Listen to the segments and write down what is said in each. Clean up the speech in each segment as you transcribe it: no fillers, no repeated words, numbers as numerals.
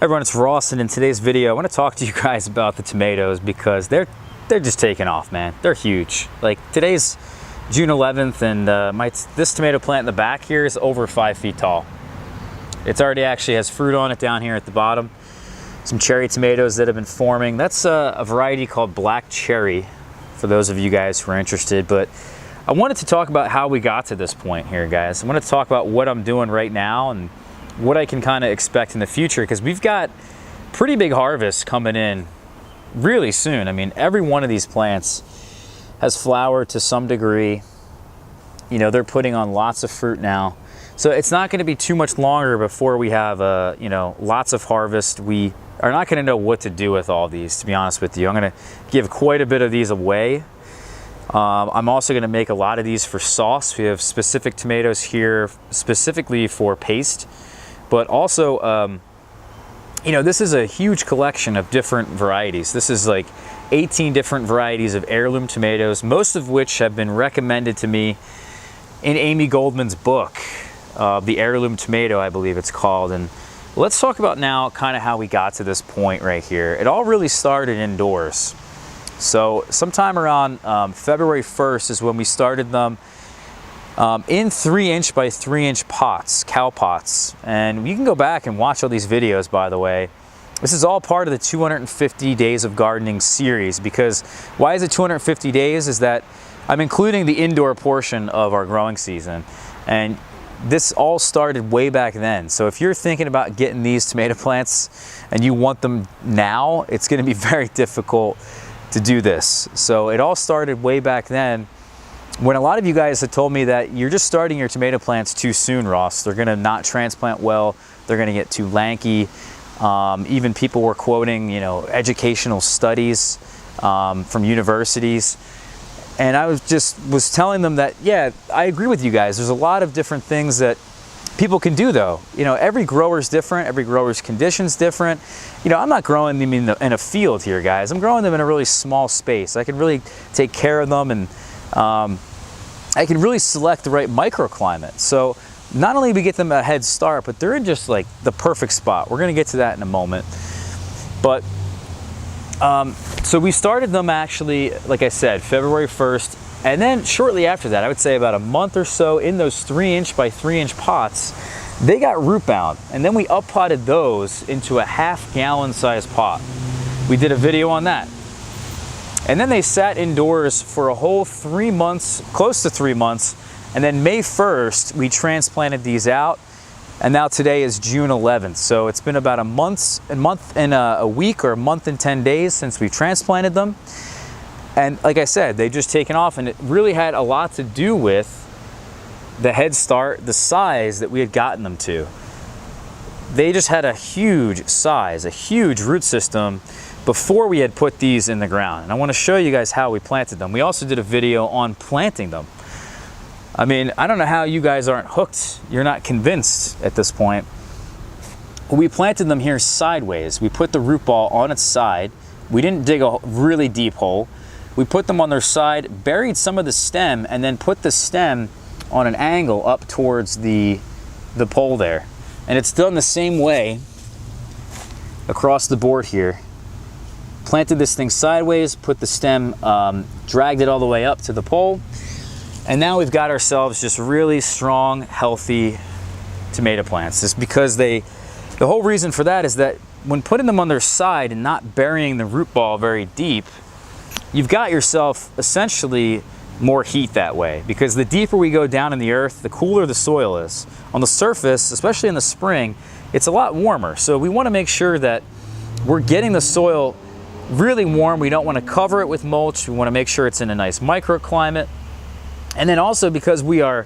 Everyone, it's Ross, and in today's video I want to talk to you guys about the tomatoes because they're just taking off, man. They're huge. Like, today's June 11th, and this tomato plant in the back here is over 5 feet tall. It's already actually has fruit on it down here at the bottom. Some cherry tomatoes that have been forming. That's a variety called black cherry, for those of you guys who are interested. But I wanted to talk about how we got to this point here, guys. I want to talk about what I'm doing right now and what I can kind of expect in the future, because we've got pretty big harvests coming in really soon. I mean, every one of these plants has flowered to some degree. You know, they're putting on lots of fruit now. So it's not going to be too much longer before we have, you know, lots of harvest. We are not going to know what to do with all these, to be honest with you. I'm going to give quite a bit of these away. I'm also going to make a lot of these for sauce. We have specific tomatoes here specifically for paste. But also, you know, this is a huge collection of different varieties. This is like 18 different varieties of heirloom tomatoes, most of which have been recommended to me in Amy Goldman's book, The Heirloom Tomato, I believe it's called. And let's talk about now kind of how we got to this point right here. It all really started indoors. So sometime around February 1st is when we started them in 3-inch by 3-inch pots, cow pots. And you can go back and watch all these videos, by the way. This is all part of the 250 Days of Gardening series. Because why is it 250 days? Is that I'm including the indoor portion of our growing season. And this all started way back then. So if you're thinking about getting these tomato plants and you want them now, it's going to be very difficult to do this. So it all started way back then, when a lot of you guys had told me that you're just starting your tomato plants too soon, Ross. They're gonna not transplant well. They're gonna get too lanky. Even people were quoting, you know, educational studies from universities. And I was telling them that, yeah, I agree with you guys. There's a lot of different things that people can do, though. You know, every grower's different. Every grower's condition's different. You know, I'm not growing them in a field here, guys. I'm growing them in a really small space. I can really take care of them, and I can really select the right microclimate. So not only do we get them a head start, but they're in just like the perfect spot. We're gonna get to that in a moment. But so we started them actually, like I said, February 1st. And then shortly after that, I would say about a month or so, in those 3-inch by 3-inch pots, they got root bound. And then we up potted those into a half-gallon size pot. We did a video on that. And then they sat indoors for a whole 3 months, close to 3 months. And then May 1st, we transplanted these out. And now today is June 11th. So it's been about a month and a week, or a month and 10 days since we transplanted them. And like I said, they've just taken off, and it really had a lot to do with the head start, the size that we had gotten them to. They just had a huge size, a huge root system before we had put these in the ground. And I want to show you guys how we planted them. We also did a video on planting them. I mean, I don't know how you guys aren't hooked. You're not convinced at this point. We planted them here sideways. We put the root ball on its side. We didn't dig a really deep hole. We put them on their side, buried some of the stem, and then put the stem on an angle up towards the pole there. And it's done the same way across the board here. Planted this thing sideways, put the stem, dragged it all the way up to the pole. And now we've got ourselves just really strong, healthy tomato plants. It's because the whole reason for that is that when putting them on their side and not burying the root ball very deep, you've got yourself essentially more heat that way, because the deeper we go down in the earth, the cooler the soil is. On the surface, especially in the spring, it's a lot warmer. So we want to make sure that we're getting the soil really warm. We don't want to cover it with mulch. We want to make sure it's in a nice microclimate. And then also, because we are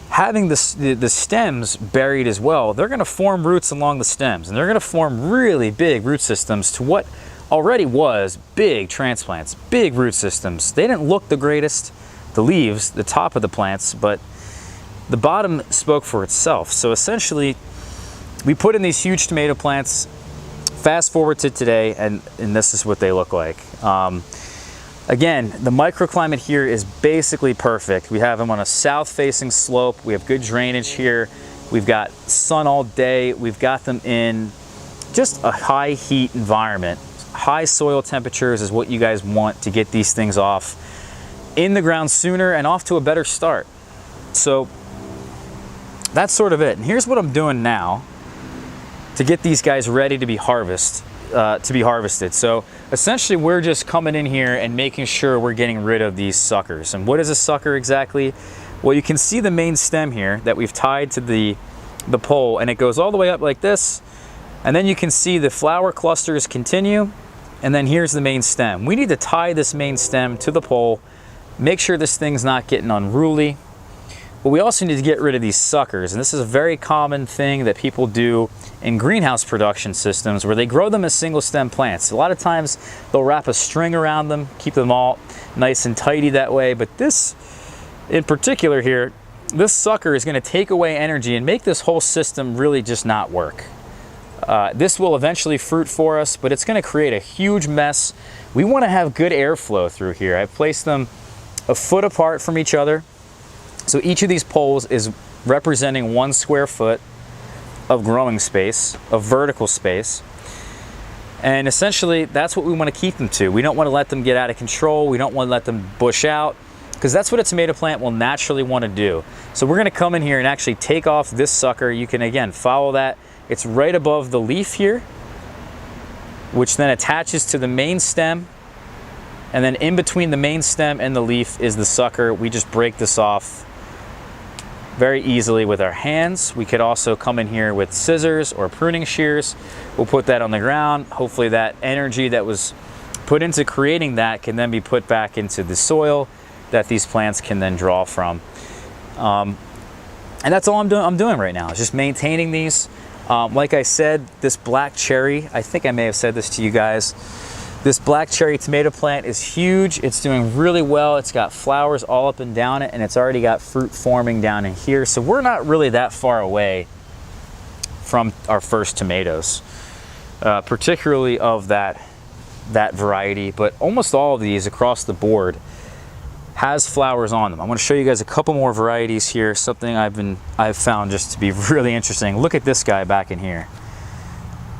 having the stems buried as well, they're going to form roots along the stems, and they're going to form really big root systems to what already was big transplants, big root systems. They didn't look the greatest, the leaves, the top of the plants, but the bottom spoke for itself. So essentially, we put in these huge tomato plants. Fast forward to today, and this is what they look like. Again, the microclimate here is basically perfect. We have them on a south-facing slope. We have good drainage here. We've got sun all day. We've got them in just a high heat environment. High soil temperatures is what you guys want to get these things off in the ground sooner and off to a better start. So that's sort of it. And here's what I'm doing now to get these guys ready to be harvested. So essentially we're just coming in here and making sure we're getting rid of these suckers. And what is a sucker exactly? Well, you can see the main stem here that we've tied to the pole, and it goes all the way up like this. And then you can see the flower clusters continue, and then here's the main stem. We need to tie this main stem to the pole, make sure this thing's not getting unruly. But we also need to get rid of these suckers, and this is a very common thing that people do in greenhouse production systems where they grow them as single stem plants. A lot of times they'll wrap a string around them, keep them all nice and tidy that way, but this in particular here, this sucker is going to take away energy and make this whole system really just not work. This will eventually fruit for us, but it's going to create a huge mess. We want to have good airflow through here. I've placed them a foot apart from each other. So each of these poles is representing 1 square foot of growing space, of vertical space. And essentially that's what we want to keep them to. We don't want to let them get out of control. We don't want to let them bush out, because that's what a tomato plant will naturally want to do. So we're going to come in here and actually take off this sucker. You can again follow that. It's right above the leaf here, which then attaches to the main stem. And then in between the main stem and the leaf is the sucker. We just break this off very easily with our hands. We could also come in here with scissors or pruning shears. We'll put that on the ground. Hopefully that energy that was put into creating that can then be put back into the soil that these plants can then draw from. And that's all I'm doing right now, is just maintaining these. Like I said, this black cherry, I think I may have said this to you guys, this black cherry tomato plant is huge. It's doing really well. It's got flowers all up and down it, and it's already got fruit forming down in here. So we're not really that far away from our first tomatoes, particularly of that variety, but almost all of these across the board has flowers on them. I'm going to show you guys a couple more varieties here, something I've found just to be really interesting. Look at this guy back in here.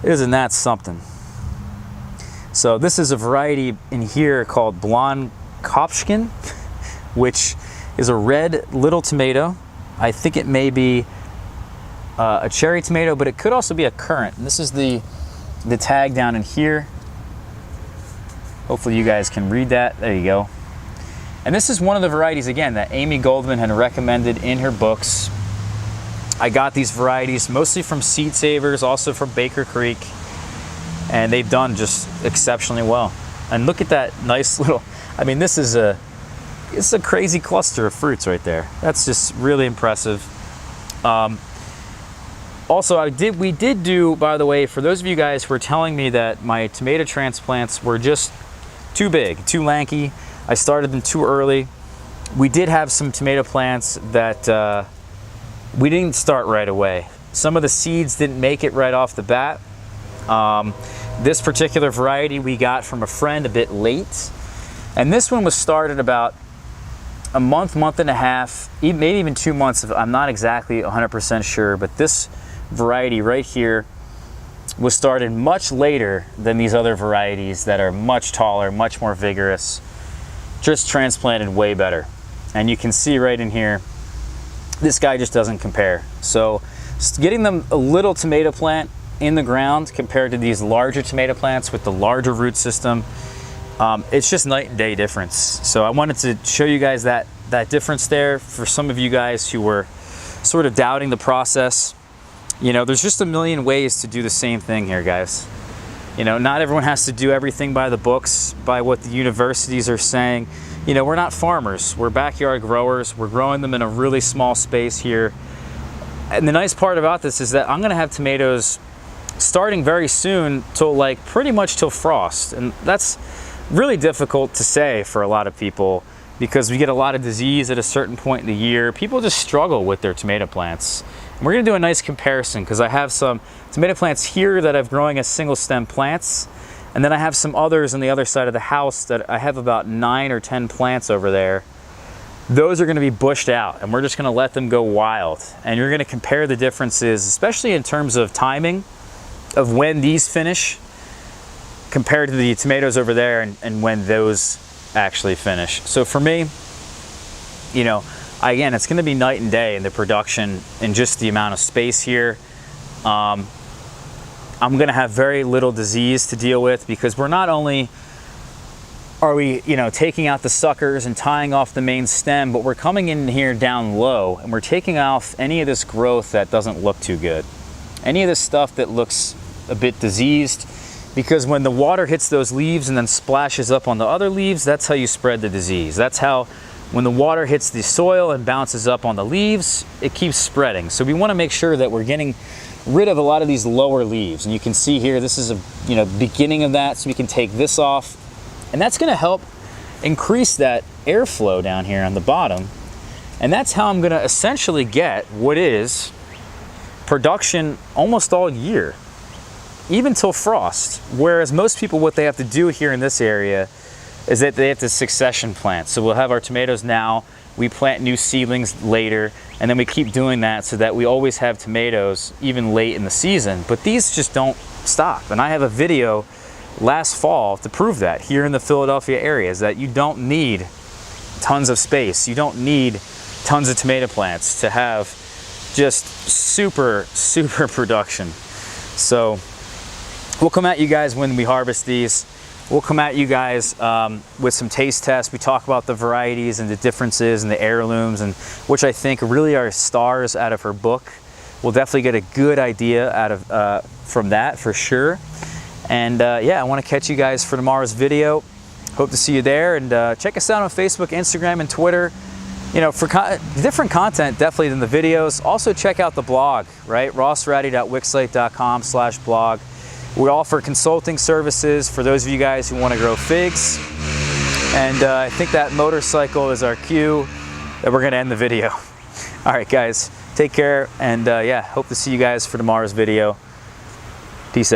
Isn't that something? So this is a variety in here called Blonde Kopfchen, which is a red little tomato. I think it may be a cherry tomato, but it could also be a currant. And this is the tag down in here. Hopefully you guys can read that. There you go. And this is one of the varieties, again, that Amy Goldman had recommended in her books. I got these varieties mostly from Seed Savers, also from Baker Creek, and they've done just exceptionally well. And look at that nice little, I mean, this is it's a crazy cluster of fruits right there. That's just really impressive. Also, we did do, by the way, for those of you guys who were telling me that my tomato transplants were just too big, too lanky, I started them too early. We did have some tomato plants that we didn't start right away. Some of the seeds didn't make it right off the bat. This particular variety we got from a friend a bit late. And this one was started about a month and a half, maybe even 2 months. I'm not exactly 100% sure, but this variety right here was started much later than these other varieties that are much taller, much more vigorous. Just transplanted way better. And you can see right in here, this guy just doesn't compare. So getting them a little tomato plant in the ground compared to these larger tomato plants with the larger root system, it's just night and day difference. So I wanted to show you guys that difference there. For some of you guys who were sort of doubting the process, you know, there's just a million ways to do the same thing here, guys. You know, not everyone has to do everything by the books, by what the universities are saying. You know, we're not farmers, we're backyard growers. We're growing them in a really small space here. And the nice part about this is that I'm gonna have tomatoes starting very soon till like pretty much till frost. And that's really difficult to say for a lot of people because we get a lot of disease at a certain point in the year. People just struggle with their tomato plants. And we're gonna do a nice comparison because I have some tomato plants here that I'm growing as single stem plants. And then I have some others on the other side of the house that I have about 9 or 10 plants over there. Those are gonna be bushed out and we're just gonna let them go wild. And you're gonna compare the differences, especially in terms of timing of when these finish compared to the tomatoes over there, and when those actually finish. So for me, you know, again, it's going to be night and day in the production and just the amount of space here. I'm going to have very little disease to deal with, because we're not only are we, you know, taking out the suckers and tying off the main stem, but we're coming in here down low and we're taking off any of this growth that doesn't look too good. Any of this stuff that looks a bit diseased, because when the water hits those leaves and then splashes up on the other leaves, that's how you spread the disease. That's how, when the water hits the soil and bounces up on the leaves, it keeps spreading. So we want to make sure that we're getting rid of a lot of these lower leaves. And you can see here, this is a, you know, beginning of that, so we can take this off. And that's going to help increase that airflow down here on the bottom. And that's how I'm going to essentially get what is production almost all year, even till frost. Whereas most people, what they have to do here in this area is that they have to succession plant. So we'll have our tomatoes now, we plant new seedlings later, and then we keep doing that so that we always have tomatoes even late in the season. But these just don't stop. And I have a video last fall to prove that here in the Philadelphia area, is that you don't need tons of space. You don't need tons of tomato plants to have just super production. So we'll come at you guys when we harvest these. We'll come at you guys with some taste tests. We talk about the varieties and the differences and the heirlooms, and which I think really are stars out of her book. We'll definitely get a good idea out of from that for sure. And yeah, I want to catch you guys for tomorrow's video. Hope to see you there, and check us out on Facebook, Instagram, and Twitter. You know, for different content definitely than the videos. Also check out the blog, right? rossratty.wixsite.com/blog. We offer consulting services for those of you guys who want to grow figs. And I think that motorcycle is our cue that we're going to end the video. All right, guys, take care, and yeah, hope to see you guys for tomorrow's video. Peace out.